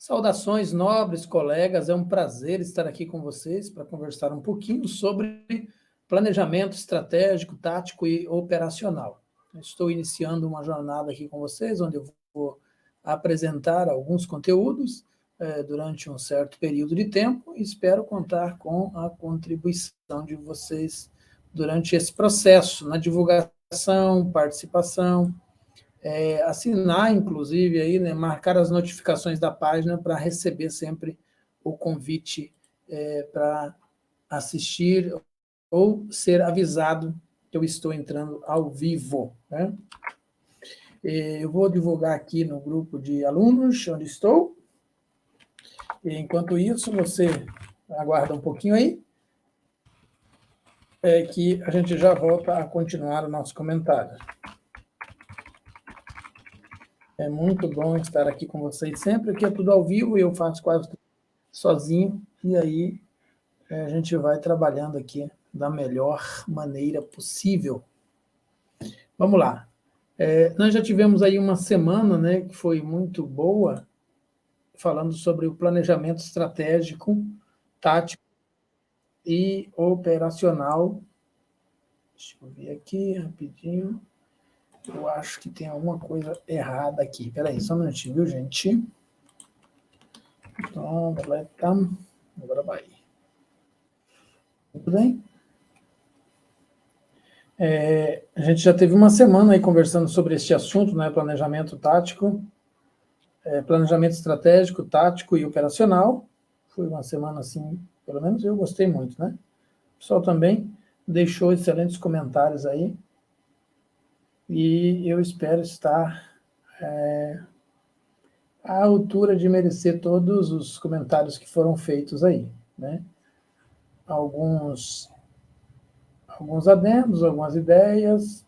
Saudações, nobres colegas, é um prazer estar aqui com vocês para conversar um pouquinho sobre planejamento estratégico, tático e operacional. Estou iniciando uma jornada aqui com vocês, onde eu vou apresentar alguns conteúdos durante um certo período de tempo e espero contar com a contribuição de vocês durante esse processo, na divulgação, participação, assinar, inclusive, aí, né, marcar as notificações da página para receber sempre o convite para assistir ou ser avisado que eu estou entrando ao vivo. Né? Eu vou divulgar aqui no grupo de alunos, onde estou. E, enquanto isso, você aguarda um pouquinho aí, que a gente já volta a continuar o nosso comentário. É muito bom estar aqui com vocês sempre, aqui é tudo ao vivo e eu faço quase tudo sozinho, e aí a gente vai trabalhando aqui da melhor maneira possível. Vamos lá. Nós já tivemos aí uma semana, né, que foi muito boa, falando sobre o planejamento estratégico, tático e operacional. Deixa eu ver aqui rapidinho. Eu acho que tem alguma coisa errada aqui. Espera aí, só um minutinho, viu, gente? Então, agora vai. Tudo bem? A gente já teve uma semana aí conversando sobre este assunto, né? Planejamento tático, planejamento estratégico, tático e operacional. Foi uma semana, assim, pelo menos eu gostei muito, né? O pessoal também deixou excelentes comentários aí. E eu espero estar à altura de merecer todos os comentários que foram feitos aí, né? Alguns adendos, algumas ideias,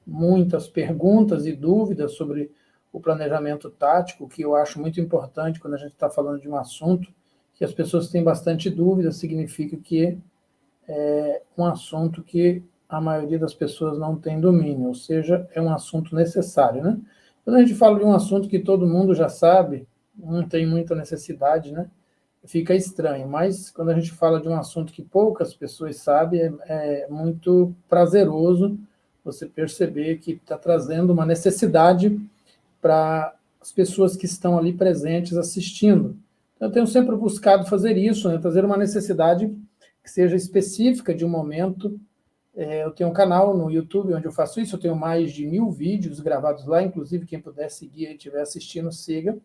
muitas perguntas e dúvidas sobre o planejamento tático, que eu acho muito importante quando a gente está falando de um assunto que as pessoas têm bastante dúvida, significa que é um assunto que a maioria das pessoas não tem domínio, ou seja, é um assunto necessário, né? Quando a gente fala de um assunto que todo mundo já sabe, não tem muita necessidade, né? Fica estranho, mas quando a gente fala de um assunto que poucas pessoas sabem, é muito prazeroso você perceber que está trazendo uma necessidade para as pessoas que estão ali presentes assistindo. Então, eu tenho sempre buscado fazer isso, né? Trazer uma necessidade que seja específica de um momento. Eu tenho um canal no YouTube onde eu faço isso, eu tenho mais de 1000 vídeos gravados lá, inclusive quem puder seguir e estiver assistindo, siga.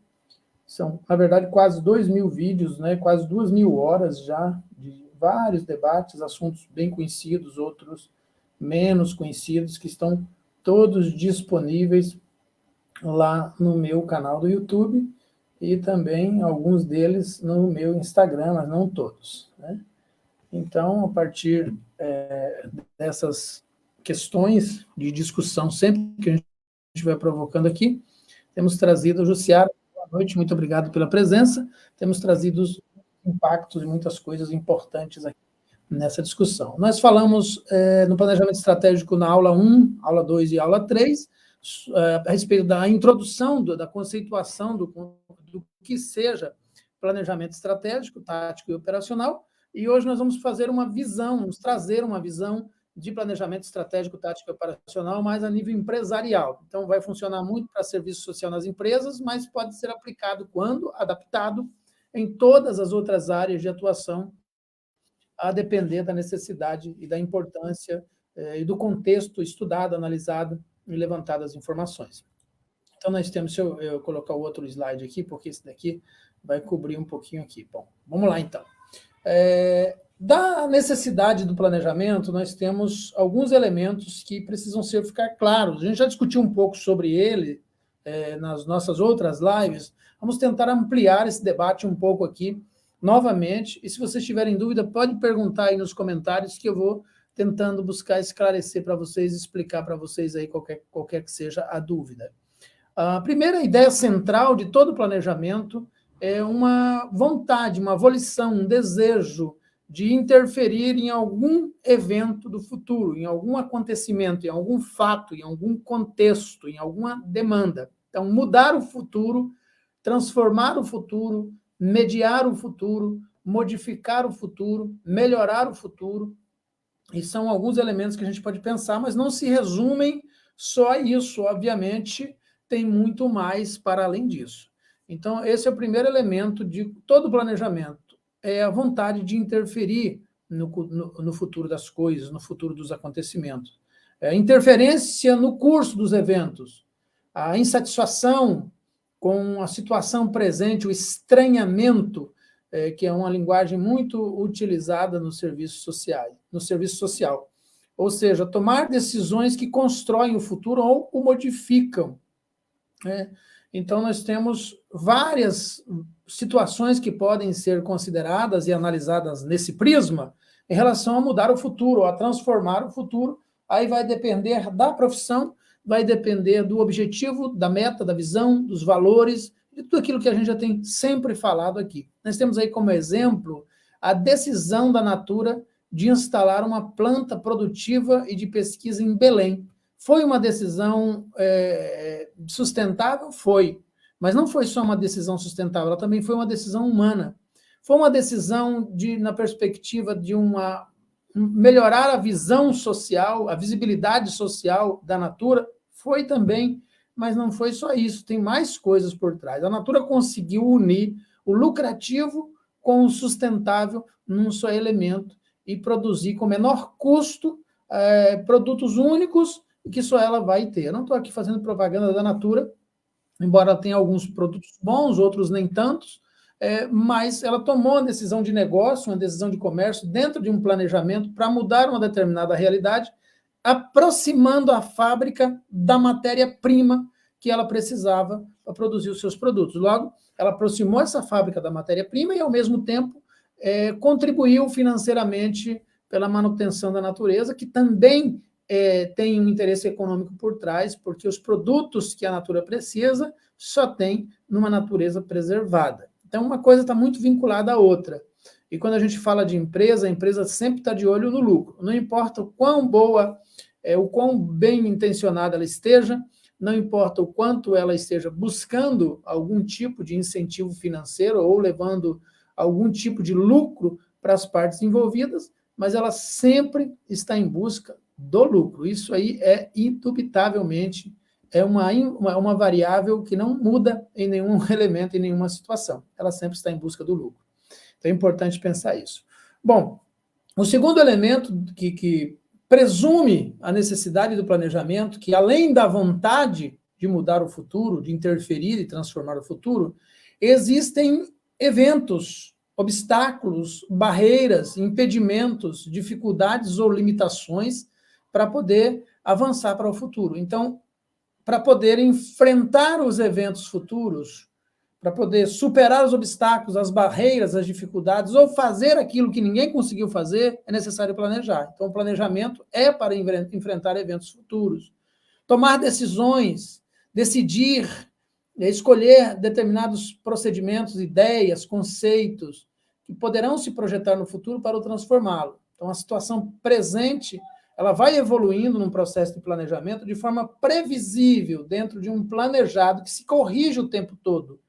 São, na verdade, quase 2000 vídeos, né, quase 2000 horas já, de vários debates, assuntos bem conhecidos, outros menos conhecidos, que estão todos disponíveis lá no meu canal do YouTube e também alguns deles no meu Instagram, mas não todos, né? Então, a partir dessas questões de discussão, sempre que a gente vai provocando aqui, temos trazido, Jussiara, boa noite, muito obrigado pela presença, temos trazido os impactos e muitas coisas importantes aqui nessa discussão. Nós falamos no planejamento estratégico na aula 1, aula 2 e aula 3, a respeito da introdução, da conceituação do que seja planejamento estratégico, tático e operacional, e hoje nós vamos fazer uma visão, vamos trazer uma visão de planejamento estratégico, tático e operacional, mais a nível empresarial. Então, vai funcionar muito para serviço social nas empresas, mas pode ser aplicado, quando adaptado, em todas as outras áreas de atuação, a depender da necessidade e da importância e do contexto estudado, analisado e levantado as informações. Então, nós temos, se eu colocar o outro slide aqui, porque esse daqui vai cobrir um pouquinho aqui. Bom, vamos lá, então. Da necessidade do planejamento, nós temos alguns elementos que precisam ficar claros. A gente já discutiu um pouco sobre ele nas nossas outras lives. Vamos tentar ampliar esse debate um pouco aqui, novamente. E se vocês tiverem dúvida, pode perguntar aí nos comentários, que eu vou tentando buscar esclarecer para vocês, explicar para vocês aí qualquer que seja a dúvida. A primeira ideia central de todo planejamento é uma vontade, uma volição, um desejo de interferir em algum evento do futuro, em algum acontecimento, em algum fato, em algum contexto, em alguma demanda. Então, mudar o futuro transformar o futuro, mediar o futuro, modificar o futuro, melhorar o futuro. E são alguns elementos que a gente pode pensar, mas não se resumem só a isso. Obviamente, tem muito mais para além disso. Então, esse é o primeiro elemento de todo o planejamento, é a vontade de interferir no futuro das coisas, no futuro dos acontecimentos. A interferência no curso dos eventos, a insatisfação com a situação presente, o estranhamento, que é uma linguagem muito utilizada no serviço social. Ou seja, tomar decisões que constroem o futuro ou o modificam. Então, nós temos várias situações que podem ser consideradas e analisadas nesse prisma em relação a mudar o futuro, a transformar o futuro. Aí vai depender da profissão, vai depender do objetivo, da meta, da visão, dos valores, de tudo aquilo que a gente já tem sempre falado aqui. Nós temos aí como exemplo a decisão da Natura de instalar uma planta produtiva e de pesquisa em Belém. Foi uma decisão sustentável? Foi. Mas não foi só uma decisão sustentável, ela também foi uma decisão humana. Foi uma decisão na perspectiva de melhorar a visão social, a visibilidade social da Natura? Foi também, mas não foi só isso, tem mais coisas por trás. A Natura conseguiu unir o lucrativo com o sustentável num só elemento e produzir com menor custo produtos únicos que só ela vai ter. Eu não estou aqui fazendo propaganda da Natura, embora tenha alguns produtos bons, outros nem tantos, mas ela tomou uma decisão de negócio, uma decisão de comércio, dentro de um planejamento para mudar uma determinada realidade, aproximando a fábrica da matéria-prima que ela precisava para produzir os seus produtos. Logo, ela aproximou essa fábrica da matéria-prima e, ao mesmo tempo, contribuiu financeiramente pela manutenção da natureza, que também tem um interesse econômico por trás, porque os produtos que a Natura precisa só tem numa natureza preservada. Então, uma coisa está muito vinculada à outra. E quando a gente fala de empresa, a empresa sempre está de olho no lucro. Não importa o quão boa, o quão bem intencionada ela esteja, não importa o quanto ela esteja buscando algum tipo de incentivo financeiro ou levando algum tipo de lucro para as partes envolvidas, mas ela sempre está em busca do lucro. Isso aí indubitavelmente, uma variável que não muda em nenhum elemento, em nenhuma situação. Ela sempre está em busca do lucro. Então é importante pensar isso. Bom, o segundo elemento que presume a necessidade do planejamento, que além da vontade de mudar o futuro, de interferir e transformar o futuro, existem eventos, obstáculos, barreiras, impedimentos, dificuldades ou limitações para poder avançar para o futuro. Então, para poder enfrentar os eventos futuros, para poder superar os obstáculos, as barreiras, as dificuldades, ou fazer aquilo que ninguém conseguiu fazer, é necessário planejar. Então, o planejamento é para enfrentar eventos futuros. Tomar decisões, decidir, escolher determinados procedimentos, ideias, conceitos, que poderão se projetar no futuro para o transformá-lo. Então, a situação presente, ela vai evoluindo num processo de planejamento de forma previsível, dentro de um planejado que se corrige o tempo todo.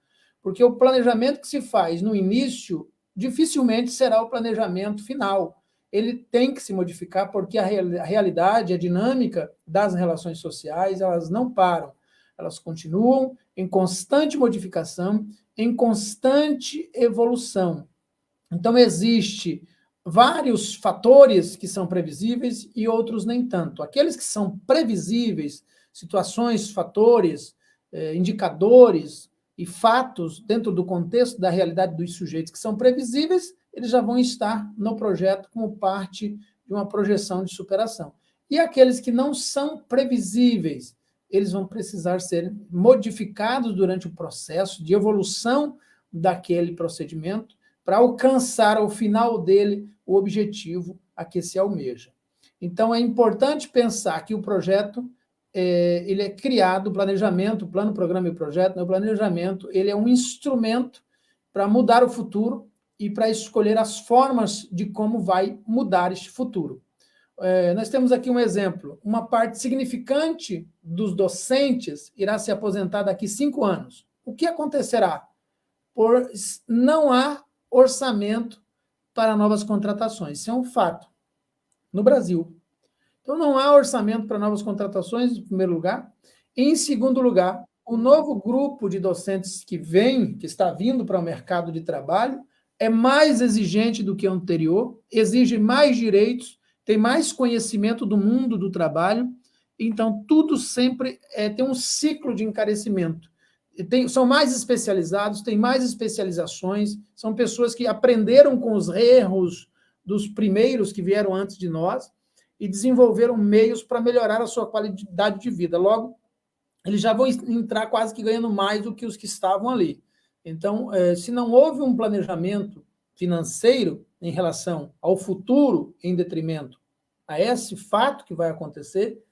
Porque o planejamento que se faz no início dificilmente será o planejamento final. Ele tem que se modificar porque a realidade, a dinâmica das relações sociais, elas não param. Elas continuam em constante modificação, em constante evolução. Então, existe vários fatores que são previsíveis e outros nem tanto. Aqueles que são previsíveis, situações, fatores, indicadores e fatos dentro do contexto da realidade dos sujeitos que são previsíveis, eles já vão estar no projeto como parte de uma projeção de superação. E aqueles que não são previsíveis, eles vão precisar ser modificados durante o processo de evolução daquele procedimento para alcançar ao final dele o objetivo a que se almeja. Então, é importante pensar que o projeto ele é criado, o planejamento, o plano, programa e projeto, o planejamento, ele é um instrumento para mudar o futuro e para escolher as formas de como vai mudar este futuro. Nós temos aqui um exemplo, uma parte significante dos docentes irá se aposentar daqui 5 anos. o que acontecerá? Não há orçamento para novas contratações. Isso é um fato no Brasil. Então, não há orçamento para novas contratações, em primeiro lugar. Em segundo lugar, o novo grupo de docentes que está vindo para o mercado de trabalho, é mais exigente do que o anterior, exige mais direitos, tem mais conhecimento do mundo do trabalho, então tudo sempre tem um ciclo de encarecimento. São mais especializados, têm mais especializações, são pessoas que aprenderam com os erros dos primeiros que vieram antes de nós e desenvolveram meios para melhorar a sua qualidade de vida. Logo, eles já vão entrar quase que ganhando mais do que os que estavam ali. Então, se não houve um planejamento financeiro em relação ao futuro, em detrimento a esse fato que vai acontecer,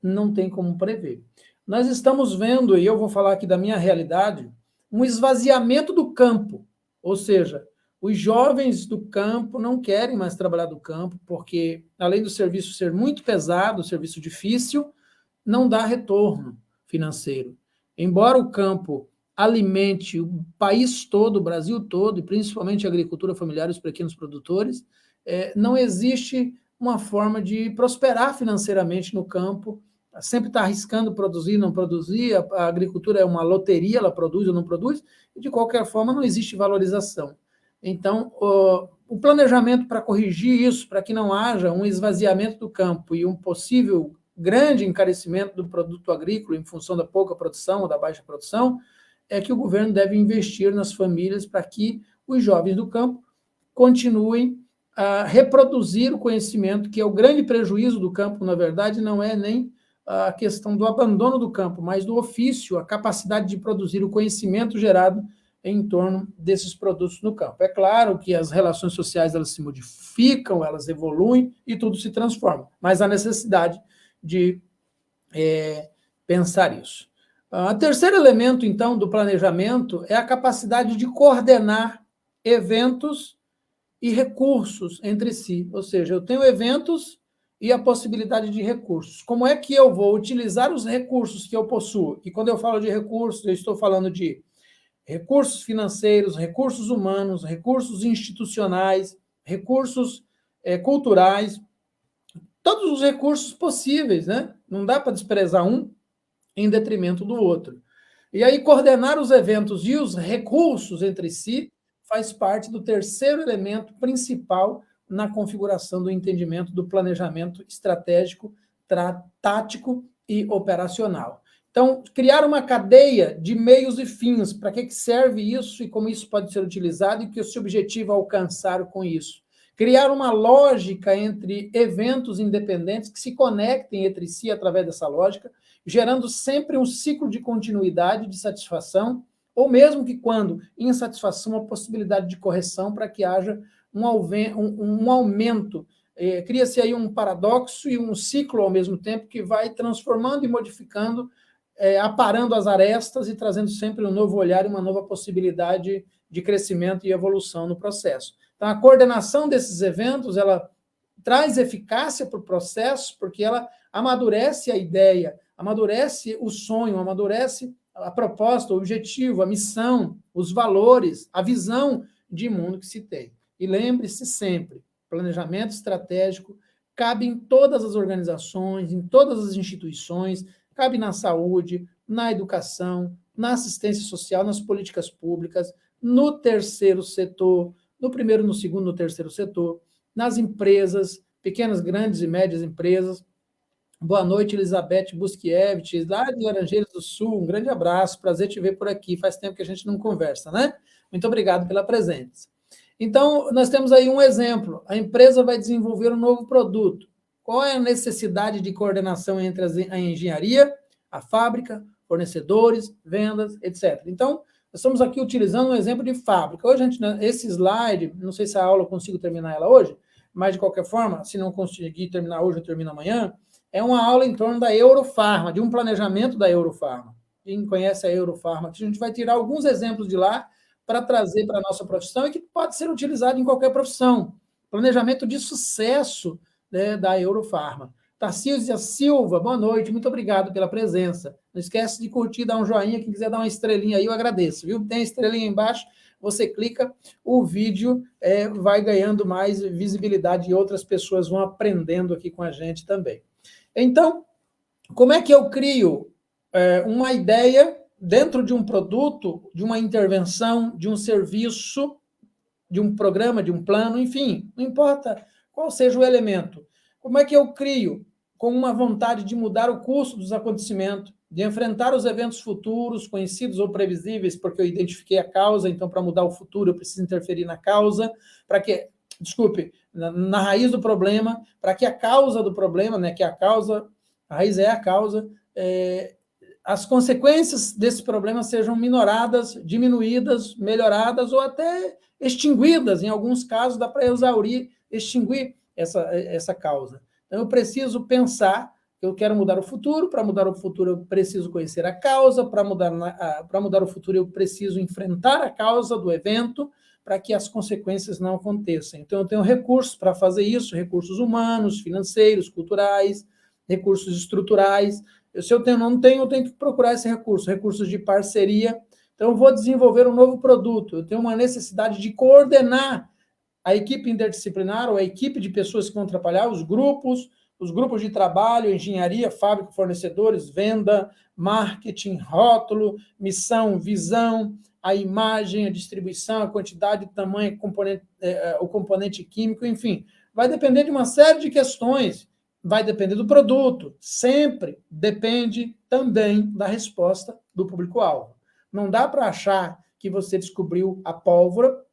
não tem como prever. Nós estamos vendo, e eu vou falar aqui da minha realidade, um esvaziamento do campo, ou seja, os jovens do campo não querem mais trabalhar do campo, porque, além do serviço ser muito pesado, serviço difícil, não dá retorno financeiro. Embora o campo alimente o país todo, o Brasil todo, e principalmente a agricultura familiar e os pequenos produtores, não existe uma forma de prosperar financeiramente no campo, sempre está arriscando produzir, não produzir, a agricultura é uma loteria, ela produz ou não produz, e de qualquer forma não existe valorização. Então, o planejamento para corrigir isso, para que não haja um esvaziamento do campo e um possível grande encarecimento do produto agrícola em função da pouca produção ou da baixa produção, é que o governo deve investir nas famílias para que os jovens do campo continuem a reproduzir o conhecimento, que é o grande prejuízo do campo, na verdade, não é nem a questão do abandono do campo, mas do ofício, a capacidade de produzir o conhecimento gerado em torno desses produtos no campo. É claro que as relações sociais elas se modificam, elas evoluem e tudo se transforma, mas há necessidade de pensar isso. O terceiro elemento, então, do planejamento é a capacidade de coordenar eventos e recursos entre si. Ou seja, eu tenho eventos e a possibilidade de recursos. Como é que eu vou utilizar os recursos que eu possuo? E quando eu falo de recursos, eu estou falando de recursos financeiros, recursos humanos, recursos institucionais, recursos culturais, todos os recursos possíveis, né? Não dá para desprezar um em detrimento do outro. E aí, coordenar os eventos e os recursos entre si faz parte do terceiro elemento principal na configuração do entendimento do planejamento estratégico, tático e operacional. Então, criar uma cadeia de meios e fins, para que serve isso e como isso pode ser utilizado e que o seu objetivo é alcançar com isso. Criar uma lógica entre eventos independentes que se conectem entre si através dessa lógica, gerando sempre um ciclo de continuidade, de satisfação, ou mesmo que quando insatisfação, a possibilidade de correção para que haja um aumento. Cria-se aí um paradoxo e um ciclo ao mesmo tempo que vai transformando e modificando, aparando as arestas e trazendo sempre um novo olhar e uma nova possibilidade de crescimento e evolução no processo. Então, a coordenação desses eventos, ela traz eficácia para o processo, porque ela amadurece a ideia, amadurece o sonho, amadurece a proposta, o objetivo, a missão, os valores, a visão de mundo que se tem. E lembre-se sempre, planejamento estratégico cabe em todas as organizações, em todas as instituições, cabe na saúde, na educação, na assistência social, nas políticas públicas, no terceiro setor, no primeiro, no segundo, no terceiro setor, nas empresas, pequenas, grandes e médias empresas. Boa noite, Elizabeth Buskiewicz, lá de Laranjeiras do Sul, um grande abraço, prazer te ver por aqui, faz tempo que a gente não conversa, né? Muito obrigado pela presença. Então, nós temos aí um exemplo, a empresa vai desenvolver um novo produto. Qual é a necessidade de coordenação entre a engenharia, a fábrica, fornecedores, vendas, etc. Então, nós estamos aqui utilizando um exemplo de fábrica. Hoje, esse slide, não sei se a aula eu consigo terminar ela hoje, mas, de qualquer forma, se não conseguir terminar hoje, eu termino amanhã, é uma aula em torno da Eurofarma, de um planejamento da Eurofarma. Quem conhece a Eurofarma, a gente vai tirar alguns exemplos de lá para trazer para a nossa profissão e que pode ser utilizado em qualquer profissão. Planejamento de sucesso, né, da Eurofarma. Tarcísia Silva, boa noite, muito obrigado pela presença. Não esquece de curtir, dar um joinha, quem quiser dar uma estrelinha aí, eu agradeço, viu? Tem a estrelinha embaixo, você clica, o vídeo vai ganhando mais visibilidade e outras pessoas vão aprendendo aqui com a gente também. Então, como é que eu crio uma ideia dentro de um produto, de uma intervenção, de um serviço, de um programa, de um plano, enfim, não importa qual seja o elemento. Como é que eu crio com uma vontade de mudar o curso dos acontecimentos, de enfrentar os eventos futuros, conhecidos ou previsíveis, porque eu identifiquei a causa, então, para mudar o futuro, eu preciso interferir na causa, para que, desculpe, na raiz do problema, para que a causa do problema, né, que a causa, a raiz é a causa, as consequências desse problema sejam minoradas, diminuídas, melhoradas ou até extinguidas. Em alguns casos, dá para extinguir essa causa. Então, eu preciso pensar, eu quero mudar o futuro, para mudar o futuro eu preciso conhecer a causa, para mudar o futuro eu preciso enfrentar a causa do evento, para que as consequências não aconteçam. Então, eu tenho recursos para fazer isso, recursos humanos, financeiros, culturais, recursos estruturais. Se eu não tenho, eu tenho que procurar esse recurso, recursos de parceria. Então, eu vou desenvolver um novo produto, eu tenho uma necessidade de coordenar a equipe interdisciplinar ou a equipe de pessoas que vão trabalhar, os grupos de trabalho, engenharia, fábrica, fornecedores, venda, marketing, rótulo, missão, visão, a imagem, a distribuição, a quantidade, o tamanho, o componente químico, enfim. Vai depender de uma série de questões, vai depender do produto, sempre depende também da resposta do público-alvo. Não dá para achar que você descobriu a pólvora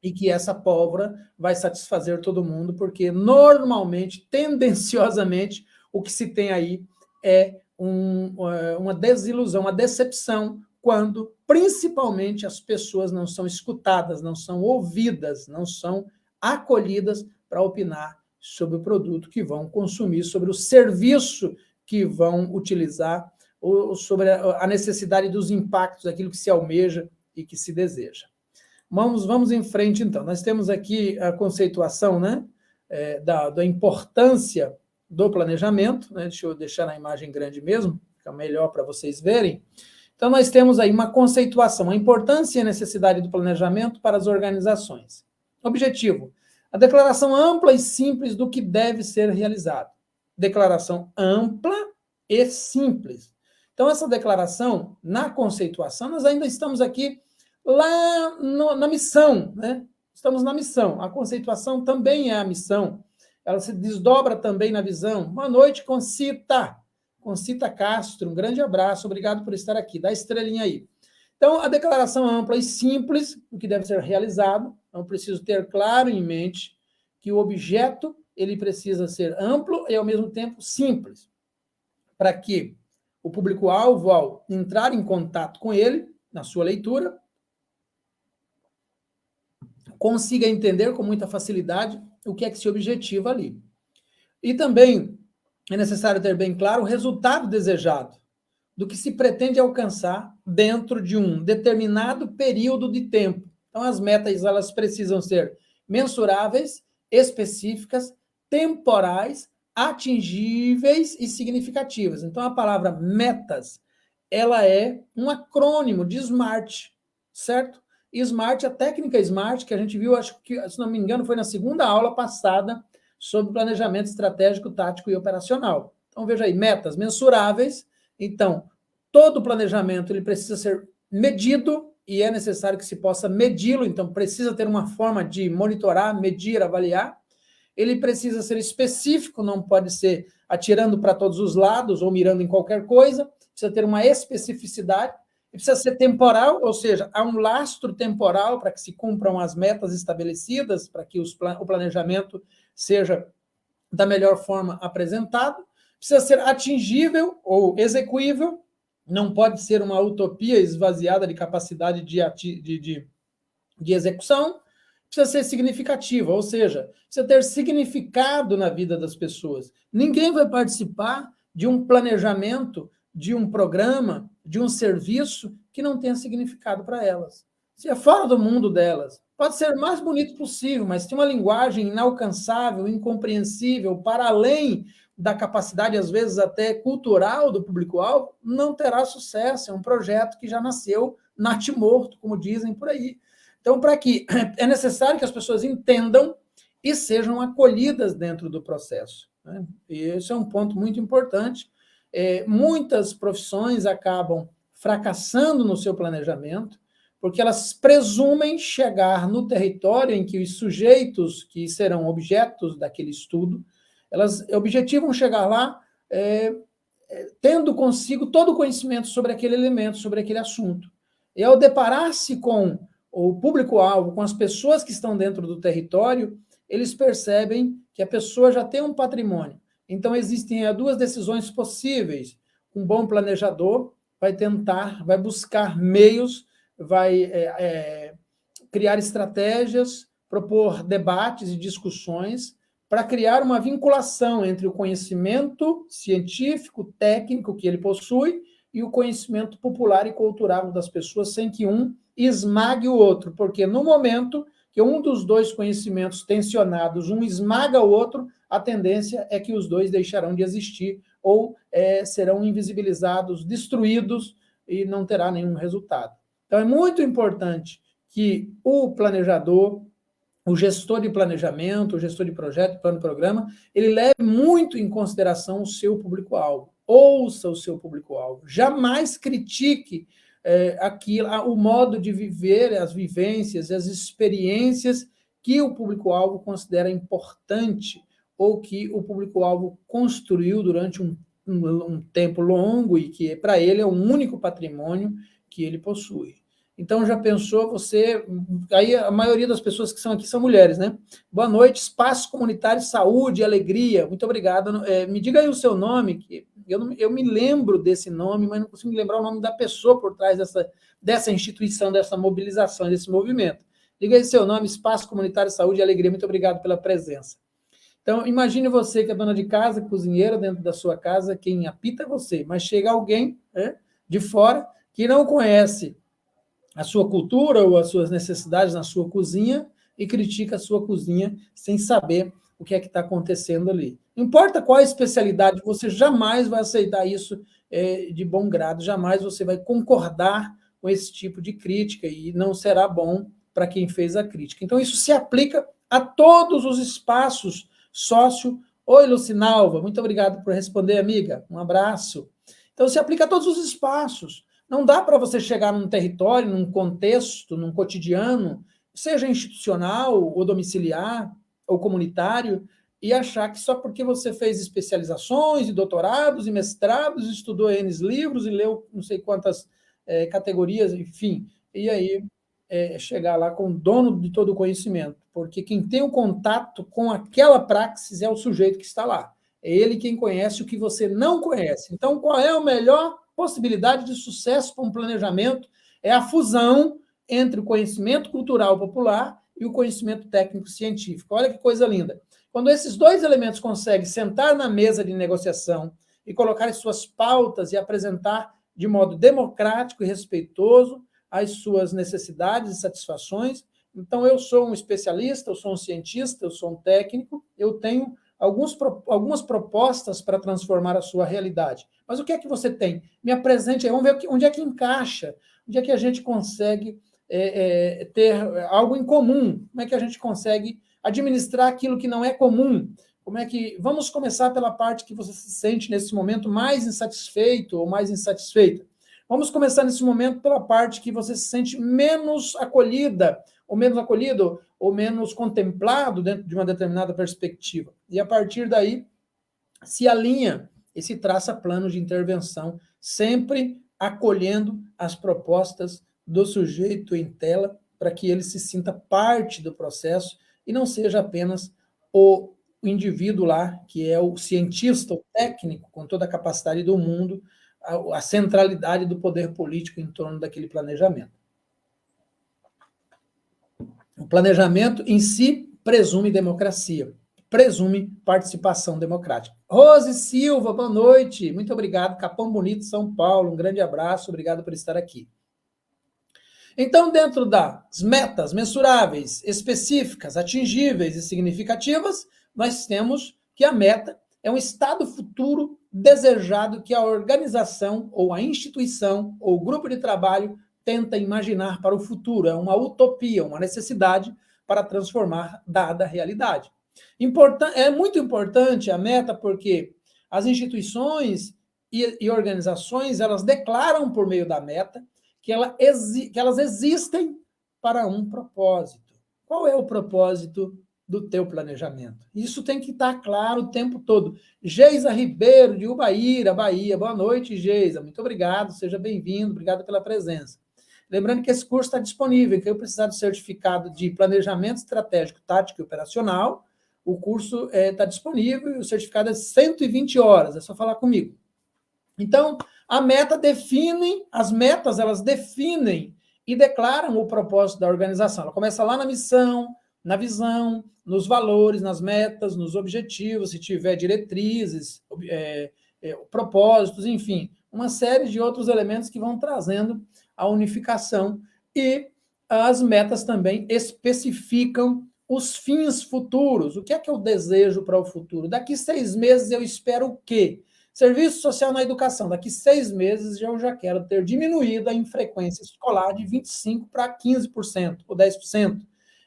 e que essa pólvora vai satisfazer todo mundo, porque normalmente, tendenciosamente, o que se tem aí é uma desilusão, uma decepção, quando principalmente as pessoas não são escutadas, não são ouvidas, não são acolhidas para opinar sobre o produto que vão consumir, sobre o serviço que vão utilizar, ou sobre a necessidade dos impactos daquilo que se almeja e que se deseja. Vamos em frente, então. Nós temos aqui a conceituação, né, da importância do planejamento, né? Deixa eu deixar na imagem grande mesmo, fica melhor para vocês verem. Então, nós temos aí uma conceituação, a importância e a necessidade do planejamento para as organizações. Objetivo: a declaração ampla e simples do que deve ser realizado. Declaração ampla e simples. Então, essa declaração, na conceituação, nós ainda estamos aqui lá na missão, né? Estamos na missão. A conceituação também é a missão. Ela se desdobra também na visão. Boa noite, Concita. Concita Castro, um grande abraço. Obrigado por estar aqui. Dá a estrelinha aí. Então, a declaração ampla e simples, o que deve ser realizado. Então, preciso ter claro em mente que o objeto ele precisa ser amplo e, ao mesmo tempo, simples, para que o público-alvo, ao entrar em contato com ele, na sua leitura, consiga entender com muita facilidade o que é que se objetiva ali. E também é necessário ter bem claro o resultado desejado, do que se pretende alcançar dentro de um determinado período de tempo. Então, as metas elas precisam ser mensuráveis, específicas, temporais, atingíveis e significativas. Então, a palavra metas, ela é um acrônimo de SMART, certo? SMART, a técnica SMART, que a gente viu, acho que, se não me engano, foi na segunda aula passada, sobre planejamento estratégico, tático e operacional. Então, veja aí, metas mensuráveis. Então, todo planejamento ele precisa ser medido e é necessário que se possa medi-lo, então precisa ter uma forma de monitorar, medir, avaliar. Ele precisa ser específico, não pode ser atirando para todos os lados ou mirando em qualquer coisa, precisa ter uma especificidade. Precisa ser temporal, ou seja, há um lastro temporal para que se cumpram as metas estabelecidas, para que o planejamento seja da melhor forma apresentado. Precisa ser atingível ou execuível, não pode ser uma utopia esvaziada de capacidade de execução. Precisa ser significativa, ou seja, precisa ter significado na vida das pessoas. Ninguém vai participar de um planejamento, de um programa, de um serviço que não tenha significado para elas. Se é fora do mundo delas, pode ser o mais bonito possível, mas tem uma linguagem inalcançável, incompreensível, para além da capacidade, às vezes, até cultural do público-alvo, não terá sucesso. É um projeto que já nasceu natimorto, como dizem por aí. Então, para que é necessário que as pessoas entendam e sejam acolhidas dentro do processo, né? E esse é um ponto muito importante. Muitas profissões acabam fracassando no seu planejamento, porque elas presumem chegar no território em que os sujeitos que serão objetos daquele estudo, elas objetivam chegar lá tendo consigo todo o conhecimento sobre aquele elemento, sobre aquele assunto. E ao deparar-se com o público-alvo, com as pessoas que estão dentro do território, eles percebem que a pessoa já tem um patrimônio. Então, existem duas decisões possíveis. Um bom planejador vai buscar meios, vai criar estratégias, propor debates e discussões para criar uma vinculação entre o conhecimento científico, técnico que ele possui e o conhecimento popular e cultural das pessoas, sem que um esmague o outro, porque no momento que um dos dois conhecimentos tensionados, um esmaga o outro, a tendência é que os dois deixarão de existir ou serão invisibilizados, destruídos e não terá nenhum resultado. Então, é muito importante que o planejador, o gestor de planejamento, o gestor de projeto, plano e programa, ele leve muito em consideração o seu público-alvo. Ouça o seu público-alvo. Jamais critique o modo de viver, as vivências, as experiências que o público-alvo considera importante ou que o público-alvo construiu durante um tempo longo e que para ele é o único patrimônio que ele possui. Então, já pensou você... Aí, a maioria das pessoas que são aqui são mulheres, né? Boa noite, Espaço Comunitário Saúde e Alegria. Muito obrigado. Me diga aí o seu nome, que eu me lembro desse nome, mas não consigo me lembrar o nome da pessoa por trás dessa instituição, dessa mobilização, desse movimento. Diga aí seu nome, Espaço Comunitário Saúde e Alegria. Muito obrigado pela presença. Então, imagine você que é dona de casa, cozinheira dentro da sua casa, quem apita é você, mas chega alguém de fora que não conhece a sua cultura ou as suas necessidades na sua cozinha e critica a sua cozinha sem saber o que é que está acontecendo ali. Não importa qual a especialidade, você jamais vai aceitar isso de bom grado, jamais você vai concordar com esse tipo de crítica e não será bom para quem fez a crítica. Então, isso se aplica a todos os espaços sócio. Oi, Lucinalva, muito obrigado por responder, amiga. Um abraço. Então, se aplica a todos os espaços. Não dá para você chegar num território, num contexto, num cotidiano, seja institucional, ou domiciliar, ou comunitário, e achar que só porque você fez especializações, e doutorados, e mestrados, estudou N livros, e leu não sei quantas categorias, enfim, e aí chegar lá com o dono de todo o conhecimento, porque quem tem o contato com aquela praxis é o sujeito que está lá. É ele quem conhece o que você não conhece. Então, qual é a melhor possibilidade de sucesso para um planejamento? É a fusão entre o conhecimento cultural popular e o conhecimento técnico-científico. Olha que coisa linda. Quando esses dois elementos conseguem sentar na mesa de negociação e colocar as suas pautas e apresentar de modo democrático e respeitoso as suas necessidades e satisfações, então eu sou um especialista, eu sou um cientista, eu sou um técnico, eu tenho algumas propostas para transformar a sua realidade. Mas o que é que você tem? Me apresente aí, vamos ver onde é que encaixa, onde é que a gente consegue ter algo em comum, como é que a gente consegue administrar aquilo que não é comum, como é que... Vamos começar pela parte que você se sente nesse momento mais insatisfeito ou mais insatisfeita. Vamos começar nesse momento pela parte que você se sente menos acolhida, ou menos acolhido, ou menos contemplado dentro de uma determinada perspectiva. E, a partir daí, se alinha e se traça plano de intervenção, sempre acolhendo as propostas do sujeito em tela, para que ele se sinta parte do processo e não seja apenas o indivíduo lá, que é o cientista, o técnico, com toda a capacidade do mundo, a centralidade do poder político em torno daquele planejamento. O planejamento em si presume democracia, presume participação democrática. Rose Silva, boa noite, muito obrigado, Capão Bonito, São Paulo, um grande abraço, obrigado por estar aqui. Então, dentro das metas mensuráveis, específicas, atingíveis e significativas, nós temos que a meta é um estado futuro desejado que a organização, ou a instituição, ou o grupo de trabalho tenta imaginar para o futuro. É uma utopia, uma necessidade para transformar dada realidade. É muito importante a meta porque as instituições e organizações, elas declaram por meio da meta que elas existem para um propósito. Qual é o propósito do teu planejamento? Isso tem que estar claro o tempo todo. Geisa Ribeiro, de Ubaíra, Bahia. Boa noite, Geisa. Muito obrigado, seja bem-vindo, obrigado pela presença. Lembrando que esse curso está disponível, quem precisar do certificado de planejamento estratégico, tático e operacional, o curso está disponível, o certificado é 120 horas, é só falar comigo. Então, as metas, elas definem e declaram o propósito da organização. Ela começa lá na missão, na visão, nos valores, nas metas, nos objetivos, se tiver diretrizes, propósitos, enfim, uma série de outros elementos que vão trazendo a unificação, e as metas também especificam os fins futuros. O que é que eu desejo para o futuro? Daqui 6 meses eu espero o quê? Serviço social na educação. Daqui 6 meses eu já quero ter diminuído a infrequência escolar de 25% para 15% ou 10%.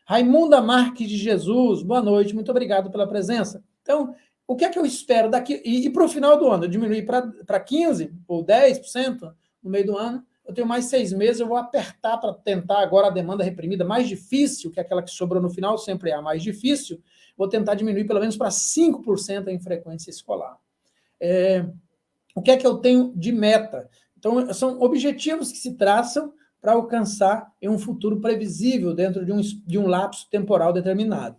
Raimunda Marques de Jesus, boa noite, muito obrigado pela presença. Então, o que é que eu espero daqui? E para o final do ano, eu diminuir para 15% ou 10% no meio do ano, eu tenho mais 6 meses, eu vou apertar para tentar agora a demanda reprimida mais difícil, que é aquela que sobrou no final, sempre é a mais difícil, vou tentar diminuir pelo menos para 5% a infrequência escolar. O que é que eu tenho de meta? Então, são objetivos que se traçam para alcançar em um futuro previsível dentro de um lapso temporal determinado.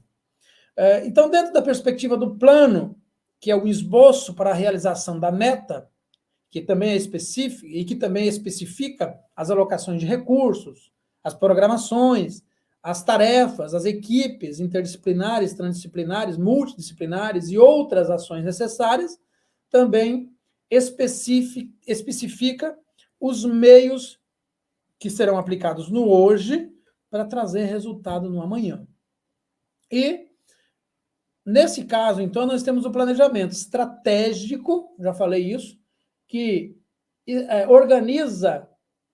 Então, dentro da perspectiva do plano, que é o esboço para a realização da meta, que também é específico e que também especifica as alocações de recursos, as programações, as tarefas, as equipes interdisciplinares, transdisciplinares, multidisciplinares e outras ações necessárias, também especifica os meios que serão aplicados no hoje para trazer resultado no amanhã. E, nesse caso, então, nós temos o planejamento estratégico, já falei isso, que organiza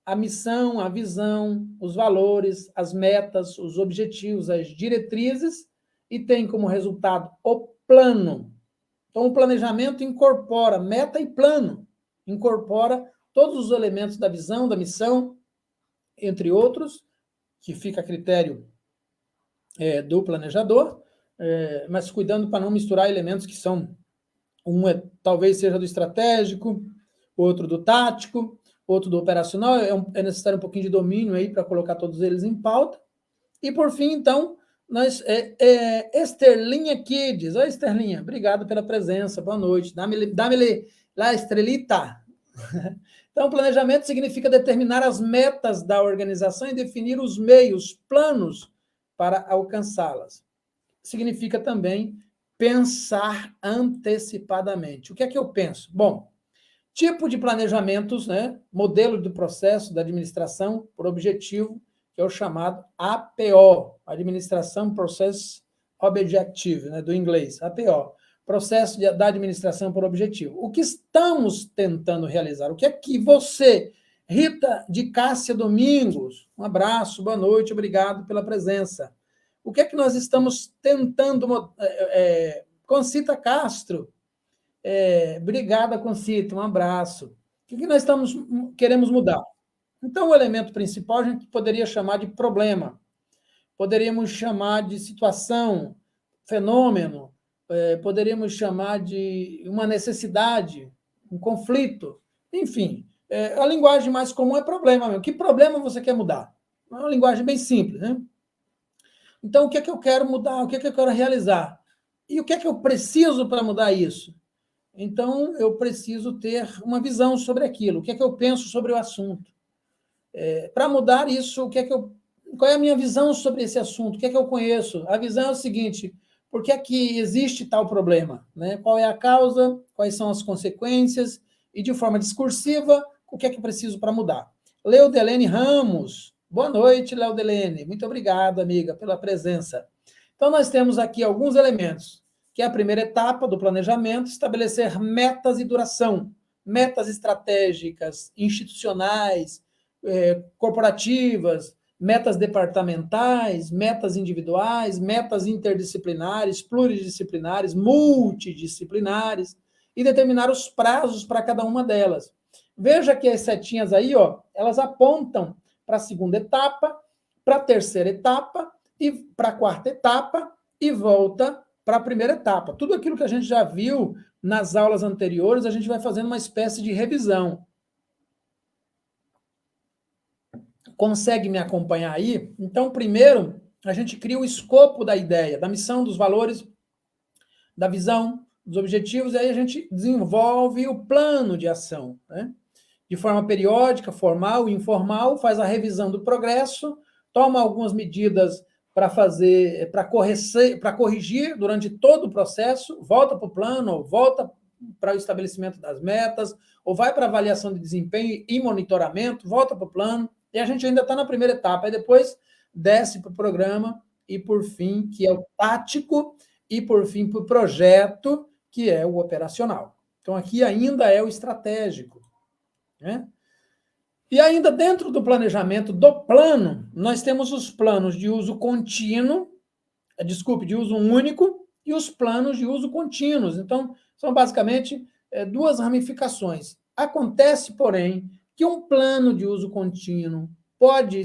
a missão, a visão, os valores, as metas, os objetivos, as diretrizes, e tem como resultado o plano. Então, o planejamento incorpora meta e plano, incorpora todos os elementos da visão, da missão, entre outros, que fica a critério do planejador, mas cuidando para não misturar elementos que são, talvez seja do estratégico, outro do tático, outro do operacional, é necessário um pouquinho de domínio aí para colocar todos eles em pauta. E, por fim, então, Esterlinha Kids. Oi, Esterlinha, obrigado pela presença, boa noite. Dá-me lá, Estrelita. Então, planejamento significa determinar as metas da organização e definir os meios, planos para alcançá-las. Significa também pensar antecipadamente. O que é que eu penso? Bom, tipo de planejamentos, né? Modelo do processo da administração por objetivo, que é o chamado APO, Administração Process Objective, né? Do inglês, APO, Processo da Administração por Objetivo. O que estamos tentando realizar? O que é que você, Rita de Cássia Domingos, um abraço, boa noite, obrigado pela presença. O que é que nós estamos tentando... Concita Castro, obrigada, Concita, um abraço. O que nós queremos mudar? Então, o elemento principal a gente poderia chamar de problema, poderíamos chamar de situação, fenômeno, poderíamos chamar de uma necessidade, um conflito, enfim. A linguagem mais comum é problema mesmo. Que problema você quer mudar? É uma linguagem bem simples, né? Então, o que é que eu quero mudar? O que é que eu quero realizar? E o que é que eu preciso para mudar isso? Então, eu preciso ter uma visão sobre aquilo. O que é que eu penso sobre o assunto? Para mudar isso, qual é a minha visão sobre esse assunto? O que é que eu conheço? A visão é o seguinte: por que é que existe tal problema? Né? Qual é a causa? Quais são as consequências? E, de forma discursiva, o que é que eu preciso para mudar? Leodelene Ramos. Boa noite, Leodelene. Muito obrigado, amiga, pela presença. Então, nós temos aqui alguns elementos. que é a primeira etapa do planejamento, estabelecer metas e duração, metas estratégicas, institucionais, corporativas, metas departamentais, metas individuais, metas interdisciplinares, pluridisciplinares, multidisciplinares, e determinar os prazos para cada uma delas. Veja que as setinhas aí, ó, elas apontam para a segunda etapa, para a terceira etapa, e para a quarta etapa, e volta para a primeira etapa. Tudo aquilo que a gente já viu nas aulas anteriores, a gente vai fazendo uma espécie de revisão. Consegue me acompanhar aí? Então, primeiro, a gente cria o escopo da ideia, da missão, dos valores, da visão, dos objetivos, e aí a gente desenvolve o plano de ação, né? De forma periódica, formal e informal, faz a revisão do progresso, toma algumas medidas para corrigir durante todo o processo, volta para o plano, volta para o estabelecimento das metas, ou vai para avaliação de desempenho e monitoramento, volta para o plano, e a gente ainda está na primeira etapa, aí depois desce para o programa, e por fim, que é o tático, e por fim para o projeto, que é o operacional. Então aqui ainda é o estratégico, né? E ainda dentro do planejamento do plano, nós temos os planos de uso contínuo, de uso único, e os planos de uso contínuos. Então, são basicamente duas ramificações. Acontece, porém, que um plano de uso contínuo pode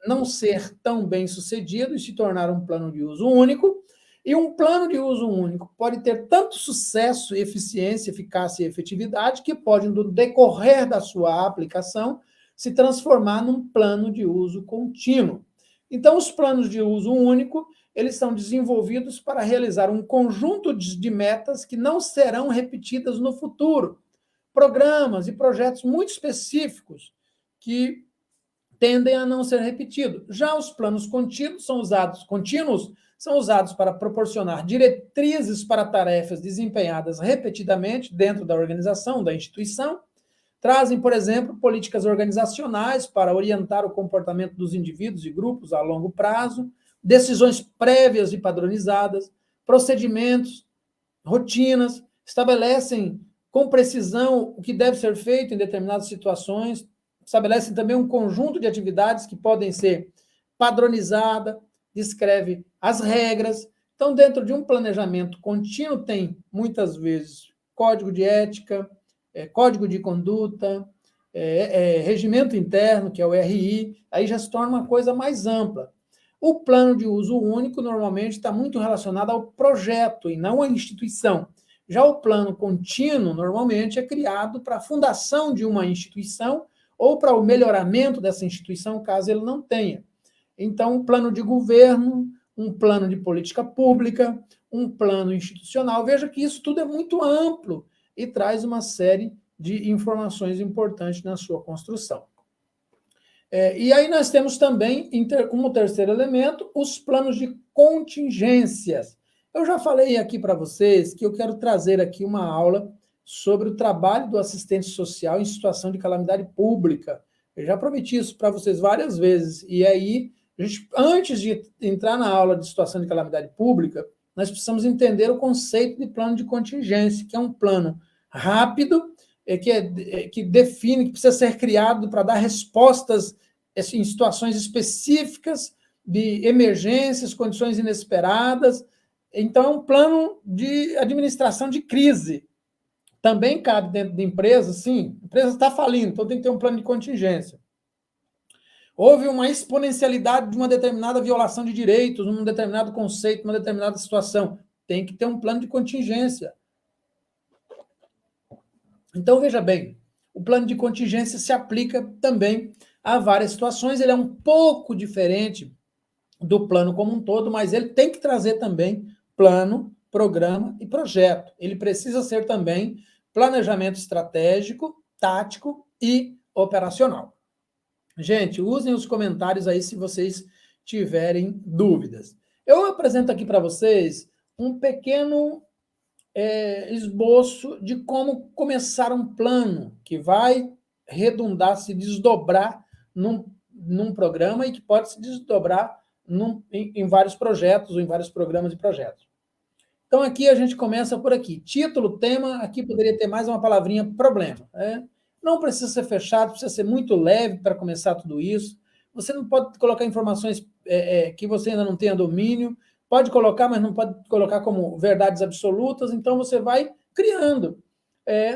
não ser tão bem sucedido e se tornar um plano de uso único, e um plano de uso único pode ter tanto sucesso, eficiência, eficácia e efetividade que pode, no decorrer da sua aplicação, se transformar num plano de uso contínuo. Então, os planos de uso único, eles são desenvolvidos para realizar um conjunto de metas que não serão repetidas no futuro. Programas e projetos muito específicos que tendem a não ser repetidos. Já os planos contínuos são usados para proporcionar diretrizes para tarefas desempenhadas repetidamente dentro da organização, da instituição. Trazem, por exemplo, políticas organizacionais para orientar o comportamento dos indivíduos e grupos a longo prazo, decisões prévias e padronizadas, procedimentos, rotinas, estabelecem com precisão o que deve ser feito em determinadas situações, estabelecem também um conjunto de atividades que podem ser padronizadas, descreve as regras. Então, dentro de um planejamento contínuo, tem, muitas vezes, código de ética, código de conduta, regimento interno, que é o RI, aí já se torna uma coisa mais ampla. O plano de uso único, normalmente, está muito relacionado ao projeto e não à instituição. Já o plano contínuo, normalmente, é criado para a fundação de uma instituição ou para o melhoramento dessa instituição, caso ele não tenha. Então, um plano de governo, um plano de política pública, um plano institucional. Veja que isso tudo é muito amplo e traz uma série de informações importantes na sua construção. E aí nós temos também, como terceiro elemento, os planos de contingências. Eu já falei aqui para vocês que eu quero trazer aqui uma aula sobre o trabalho do assistente social em situação de calamidade pública. Eu já prometi isso para vocês várias vezes. E aí, antes de entrar na aula de situação de calamidade pública, nós precisamos entender o conceito de plano de contingência, que é um plano rápido, que define, que precisa ser criado para dar respostas em situações específicas de emergências, condições inesperadas. Então, é um plano de administração de crise. Também cabe dentro de empresa, sim, a empresa está falindo, então tem que ter um plano de contingência. Houve uma exponencialidade de uma determinada violação de direitos, num determinado conceito, numa determinada situação. Tem que ter um plano de contingência. Então, veja bem, o plano de contingência se aplica também a várias situações. Ele é um pouco diferente do plano como um todo, mas ele tem que trazer também plano, programa e projeto. Ele precisa ser também planejamento estratégico, tático e operacional. Gente, usem os comentários aí se vocês tiverem dúvidas. Eu apresento aqui para vocês um pequeno esboço de como começar um plano que vai redundar, se desdobrar num programa e que pode se desdobrar em vários projetos ou em vários programas e projetos. Então, aqui a gente começa por aqui. Título, tema, aqui poderia ter mais uma palavrinha, problema. Né? Não precisa ser fechado, precisa ser muito leve para começar tudo isso. Você não pode colocar informações que você ainda não tenha domínio. Pode colocar, mas não pode colocar como verdades absolutas. Então, você vai criando.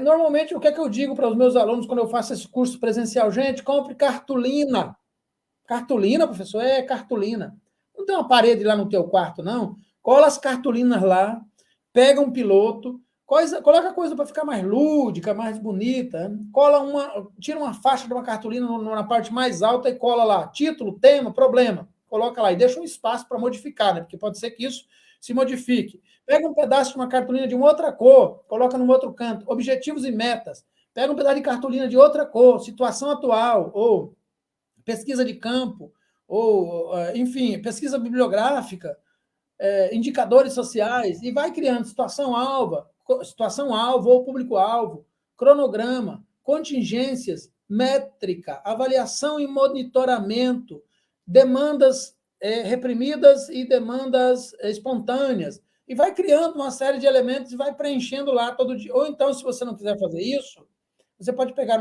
Normalmente, o que é que eu digo para os meus alunos quando eu faço esse curso presencial? Gente, compre cartolina. Cartolina, professor? É cartolina. Não tem uma parede lá no teu quarto, não? Cola as cartolinas lá, pega um piloto, coloca coisa para ficar mais lúdica, mais bonita, tira uma faixa de uma cartolina na parte mais alta e cola lá, título, tema, problema, coloca lá e deixa um espaço para modificar, né? Porque pode ser que isso se modifique. Pega um pedaço de uma cartolina de uma outra cor, coloca num outro canto, objetivos e metas. Pega um pedaço de cartolina de outra cor, situação atual, ou pesquisa de campo, ou, enfim, pesquisa bibliográfica, indicadores sociais, e vai criando situação-alvo ou público-alvo, cronograma, contingências, métrica, avaliação e monitoramento, demandas reprimidas e demandas espontâneas, e vai criando uma série de elementos e vai preenchendo lá todo dia. Ou então, se você não quiser fazer isso, você pode pegar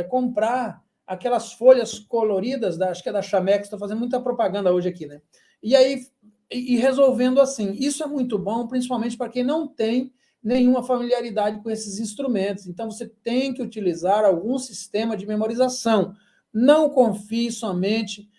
comprar aquelas folhas coloridas, acho que é da Chamex, estou fazendo muita propaganda hoje aqui, né? E aí, resolvendo assim. Isso é muito bom, principalmente para quem não tem nenhuma familiaridade com esses instrumentos. Então, você tem que utilizar algum sistema de memorização. Não confie somente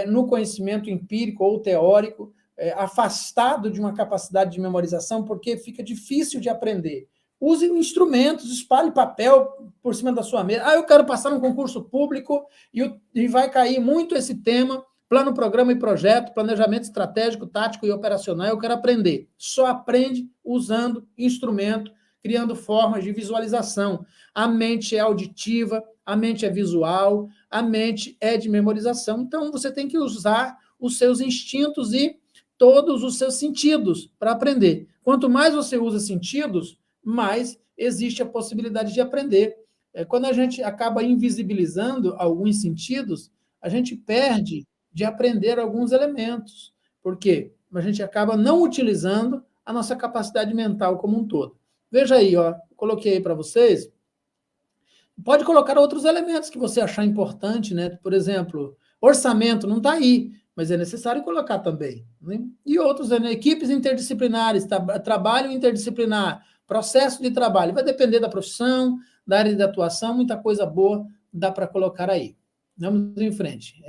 no conhecimento empírico ou teórico, afastado de uma capacidade de memorização, porque fica difícil de aprender. Use instrumentos, espalhe papel por cima da sua mesa. Eu quero passar num concurso público e vai cair muito esse tema, plano, programa e projeto, planejamento estratégico, tático e operacional, eu quero aprender. Só aprende usando instrumento, criando formas de visualização. A mente é auditiva, a mente é visual, a mente é de memorização. Então, você tem que usar os seus instintos e todos os seus sentidos para aprender. Quanto mais você usa sentidos, mais existe a possibilidade de aprender. Quando a gente acaba invisibilizando alguns sentidos, a gente perde de aprender alguns elementos. Por quê? A gente acaba não utilizando a nossa capacidade mental como um todo. Veja aí, coloquei aí para vocês. Pode colocar outros elementos que você achar importante, né? Por exemplo, orçamento não está aí, mas é necessário colocar também. Né? E outros, né? Equipes interdisciplinares, trabalho interdisciplinar, processo de trabalho, vai depender da profissão, da área de atuação, muita coisa boa dá para colocar aí. Vamos em frente.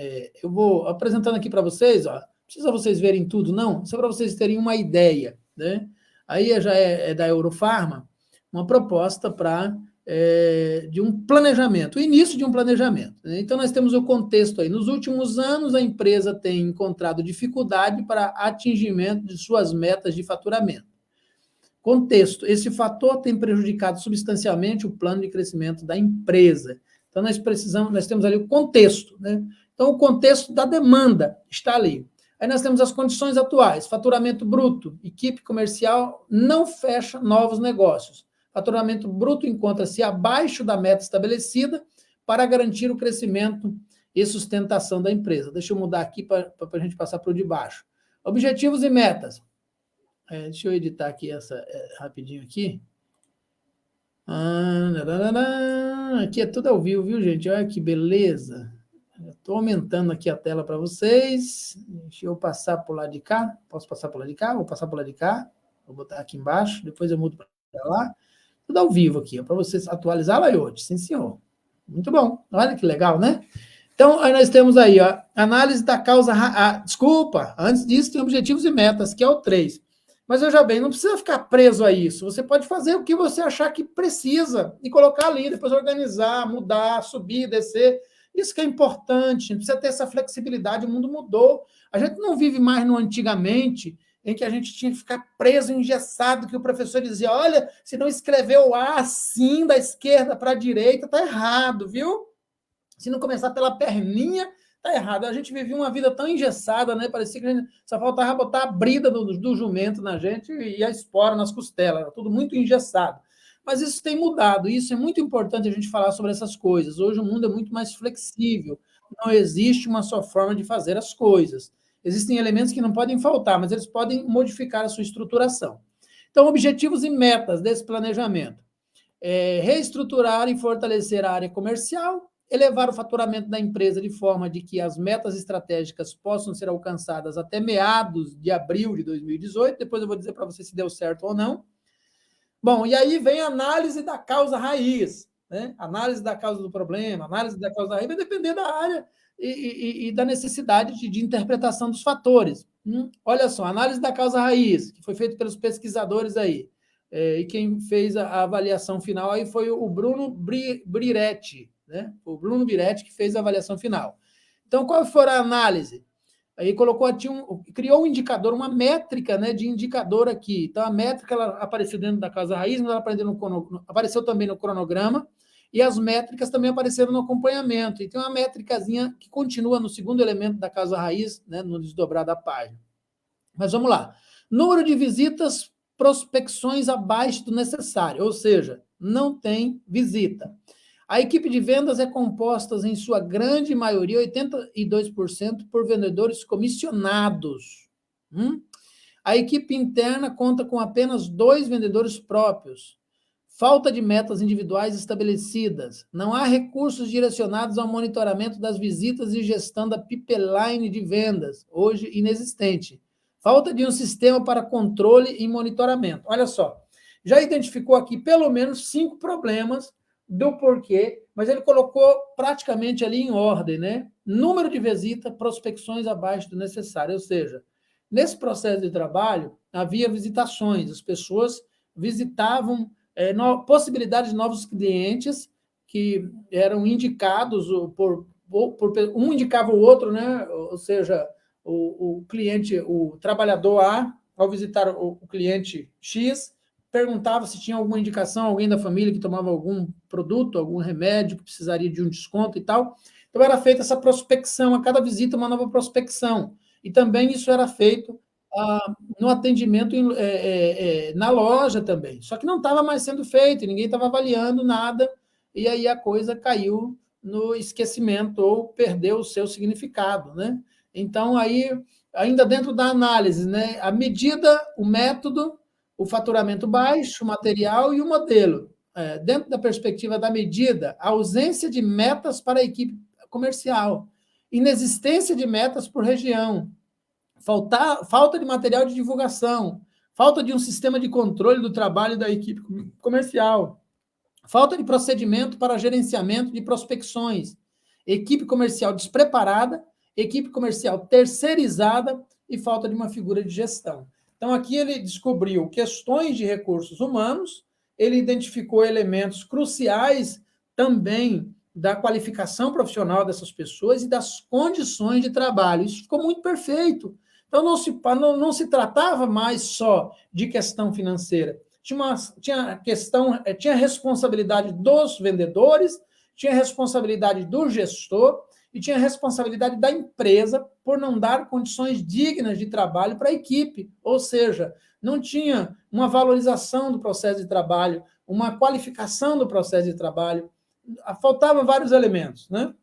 Eu vou apresentando aqui para vocês, não precisa vocês verem tudo, não, só para vocês terem uma ideia. Né? Aí já é da Eurofarma, uma proposta de um planejamento, o início de um planejamento. Né? Então, nós temos o contexto aí. Nos últimos anos, a empresa tem encontrado dificuldade para atingimento de suas metas de faturamento. Contexto, esse fator tem prejudicado substancialmente o plano de crescimento da empresa. Então, nós temos ali o contexto, né? Então, o contexto da demanda está ali. Aí nós temos as condições atuais, faturamento bruto, equipe comercial não fecha novos negócios. Faturamento bruto encontra-se abaixo da meta estabelecida para garantir o crescimento e sustentação da empresa. Deixa eu mudar aqui para a gente passar para o de baixo. Objetivos e metas. Deixa eu editar aqui rapidinho aqui. Aqui é tudo ao vivo, viu, gente? Olha que beleza. Estou aumentando aqui a tela para vocês. Deixa eu passar por lá de cá. Posso passar por lá de cá? Vou passar por lá de cá. Vou botar aqui embaixo. Depois eu mudo para lá. Tudo ao vivo aqui, para vocês atualizar, Laiote. Sim, senhor. Muito bom. Olha que legal, né? Então, aí nós temos aí, análise da causa... desculpa, antes disso tem objetivos e metas, que é o 3. Mas, veja bem, não precisa ficar preso a isso. Você pode fazer o que você achar que precisa e colocar ali, depois organizar, mudar, subir, descer. Isso que é importante, precisa ter essa flexibilidade, o mundo mudou. A gente não vive mais no antigamente, em que a gente tinha que ficar preso, engessado, que o professor dizia, olha, se não escreveu A assim, da esquerda para a direita, está errado, viu? Se não começar pela perninha, está errado. A gente vivia uma vida tão engessada, né? Parecia que a gente só faltava botar a brida do jumento na gente e a espora nas costelas. Era tudo muito engessado. Mas isso tem mudado. Isso é muito importante a gente falar sobre essas coisas. Hoje o mundo é muito mais flexível. Não existe uma só forma de fazer as coisas. Existem elementos que não podem faltar, mas eles podem modificar a sua estruturação. Então, objetivos e metas desse planejamento. Reestruturar e fortalecer a área comercial, elevar o faturamento da empresa de forma de que as metas estratégicas possam ser alcançadas até meados de abril de 2018, depois eu vou dizer para você se deu certo ou não. Bom, e aí vem a análise da causa raiz, né? Análise da causa do problema, análise da causa raiz vai depender da área e da necessidade de interpretação dos fatores. Olha só, análise da causa raiz, que foi feita pelos pesquisadores aí, e quem fez a avaliação final aí foi o Bruno Briretti, né? O Bruno Briretti que fez a avaliação final. Então, qual foi a análise? Aí criou um indicador, uma métrica, né, de indicador aqui. Então, a métrica ela apareceu dentro da causa raiz, mas ela apareceu também no cronograma, e as métricas também apareceram no acompanhamento. E tem uma métricazinha que continua no segundo elemento da causa raiz, né, no desdobrar da página. Mas vamos lá. Número de visitas, prospecções abaixo do necessário, ou seja, não tem visita. A equipe de vendas é composta, em sua grande maioria, 82%, por vendedores comissionados. A equipe interna conta com apenas 2 vendedores próprios. Falta de metas individuais estabelecidas. Não há recursos direcionados ao monitoramento das visitas e gestão da pipeline de vendas, hoje inexistente. Falta de um sistema para controle e monitoramento. Olha só, já identificou aqui pelo menos 5 problemas do porquê, mas ele colocou praticamente ali em ordem, né? Número de visita, prospecções abaixo do necessário, ou seja, nesse processo de trabalho, havia visitações, as pessoas visitavam possibilidade de novos clientes que eram indicados um indicava o outro, né? Ou seja, o cliente, o trabalhador A, ao visitar o cliente X, perguntava se tinha alguma indicação, alguém da família que tomava algum produto, algum remédio que precisaria de um desconto e tal. Então, era feita essa prospecção, a cada visita uma nova prospecção. E também isso era feito no atendimento na loja também. Só que não estava mais sendo feito, ninguém estava avaliando nada, e aí a coisa caiu no esquecimento ou perdeu o seu significado, né? Então, aí, ainda dentro da análise, né, a medida, o método, o faturamento baixo, o material e o modelo. Dentro da perspectiva da medida, a ausência de metas para a equipe comercial, inexistência de metas por região, falta de material de divulgação, falta de um sistema de controle do trabalho da equipe comercial, falta de procedimento para gerenciamento de prospecções, equipe comercial despreparada, equipe comercial terceirizada e falta de uma figura de gestão. Então, aqui ele descobriu questões de recursos humanos, ele identificou elementos cruciais também da qualificação profissional dessas pessoas e das condições de trabalho. Isso ficou muito perfeito. Então, não se tratava mais só de questão financeira. Tinha responsabilidade dos vendedores, tinha responsabilidade do gestor e tinha responsabilidade da empresa por não dar condições dignas de trabalho para a equipe. Ou seja, não tinha uma valorização do processo de trabalho, uma qualificação do processo de trabalho. Faltavam vários elementos, né?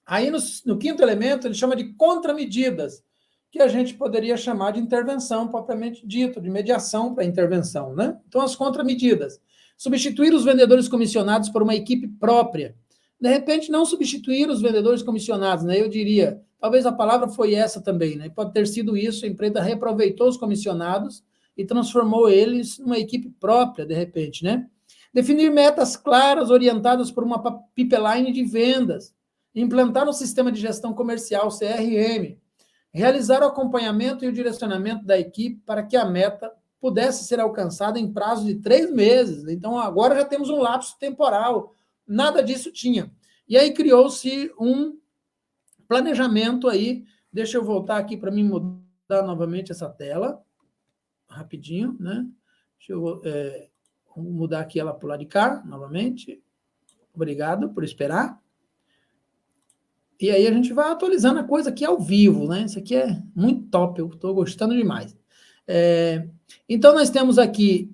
Aí, no quinto elemento, ele chama de contramedidas, que a gente poderia chamar de intervenção propriamente dito, de mediação para intervenção, né? Então, as contramedidas. Substituir os vendedores comissionados por uma equipe própria. De repente, não substituir os vendedores comissionados, né? Eu diria, talvez a palavra foi essa também, né? Pode ter sido isso, a empresa reaproveitou os comissionados e transformou eles numa equipe própria, de repente, né? Definir metas claras, orientadas por uma pipeline de vendas. Implantar um sistema de gestão comercial, CRM. Realizar o acompanhamento e o direcionamento da equipe para que a meta pudesse ser alcançada em prazo de 3 meses. Então, agora já temos um lapso temporal. Nada disso tinha. E aí criou-se um planejamento aí. Deixa eu voltar aqui para mim mudar novamente essa tela. Rapidinho, né? Deixa eu mudar aqui ela para o lado de cá, novamente. Obrigado por esperar. E aí a gente vai atualizando a coisa aqui ao vivo, né? Isso aqui é muito top, eu estou gostando demais. Então, nós temos aqui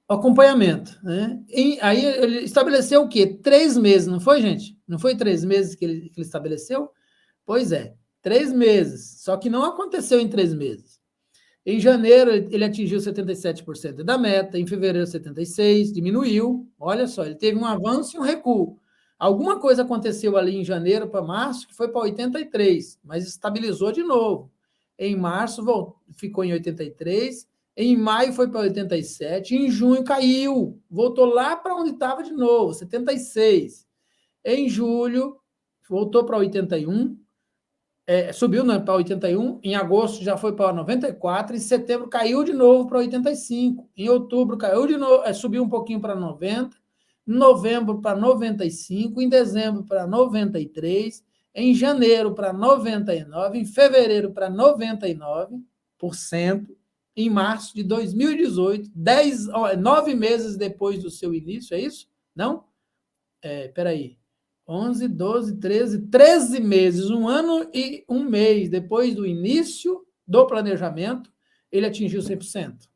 o acompanhamento, né? E aí ele estabeleceu o quê? 3 meses, não foi, gente? Não foi 3 meses que ele estabeleceu? Pois é, 3 meses. Só que não aconteceu em 3 meses. Em janeiro, ele atingiu 77% da meta, em fevereiro, 76%, diminuiu. Olha só, ele teve um avanço e um recuo. Alguma coisa aconteceu ali em janeiro para março, que foi para 83%, mas estabilizou de novo. Em março, ficou em 83%, em maio foi para 87%, em junho caiu, voltou lá para onde estava de novo, 76%. Em julho, voltou para 81%, subiu para 81, em agosto já foi para 94, em setembro caiu de novo para 85, em outubro caiu de novo, subiu um pouquinho para 90, em novembro para 95, em dezembro para 93, em janeiro para 99, em fevereiro para 99%, em março de 2018, 9 meses depois do seu início, é isso? Não? Peraí. 11, 12, 13 meses, 1 ano e 1 mês depois do início do planejamento, ele atingiu 100%.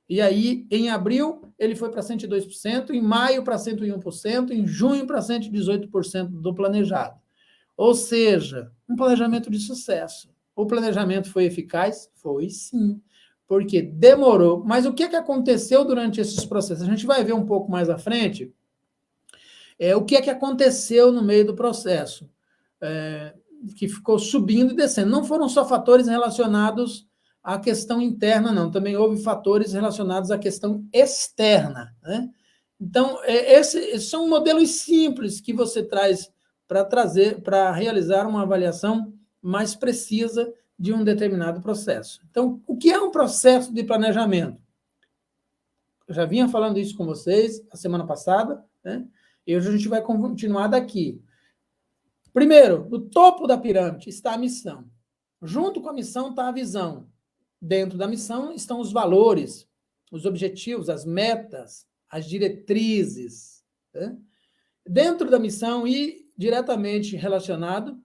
E aí, em abril, ele foi para 102%, em maio para 101%, em junho para 118% do planejado. Ou seja, um planejamento de sucesso. O planejamento foi eficaz? Foi sim, porque demorou. Mas o que aconteceu durante esses processos? A gente vai ver um pouco mais à frente. O que aconteceu no meio do processo, que ficou subindo e descendo. Não foram só fatores relacionados à questão interna, não. Também houve fatores relacionados à questão externa, né? Então, esses são modelos simples que você traz para realizar uma avaliação mais precisa de um determinado processo. Então, o que é um processo de planejamento? Eu já vinha falando isso com vocês a semana passada, né? E hoje a gente vai continuar daqui. Primeiro, no topo da pirâmide está a missão. Junto com a missão está a visão. Dentro da missão estão os valores, os objetivos, as metas, as diretrizes. Né? Dentro da missão e diretamente relacionado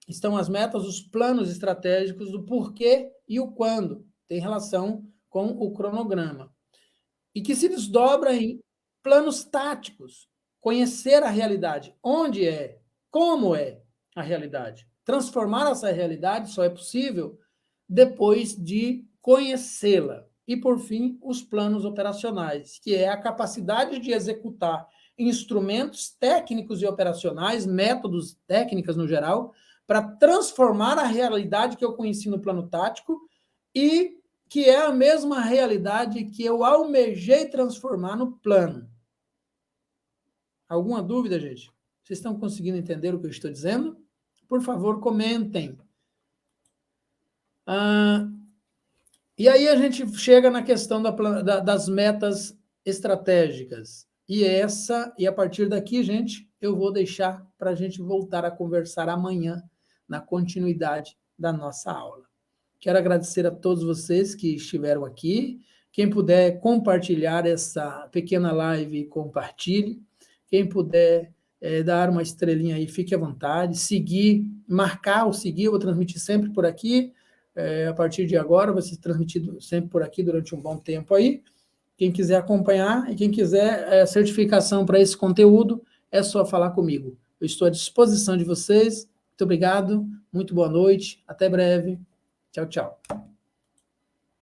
estão as metas, os planos estratégicos do porquê e o quando. Tem relação com o cronograma. E que se desdobra em planos táticos. Conhecer a realidade, onde é, como é a realidade. Transformar essa realidade só é possível depois de conhecê-la. E, por fim, os planos operacionais, que é a capacidade de executar instrumentos técnicos e operacionais, métodos, técnicas no geral, para transformar a realidade que eu conheci no plano tático e que é a mesma realidade que eu almejei transformar no plano. Alguma dúvida, gente? Vocês estão conseguindo entender o que eu estou dizendo? Por favor, comentem. E aí a gente chega na questão das metas estratégicas. E a partir daqui, gente, eu vou deixar para a gente voltar a conversar amanhã, na continuidade da nossa aula. Quero agradecer a todos vocês que estiveram aqui. Quem puder compartilhar essa pequena live, compartilhe. Quem puder dar uma estrelinha aí, fique à vontade. Marcar ou seguir, eu vou transmitir sempre por aqui. A partir de agora, vai ser transmitido sempre por aqui durante um bom tempo aí. Quem quiser acompanhar e quem quiser certificação para esse conteúdo, é só falar comigo. Eu estou à disposição de vocês. Muito obrigado, muito boa noite, até breve. Tchau, tchau.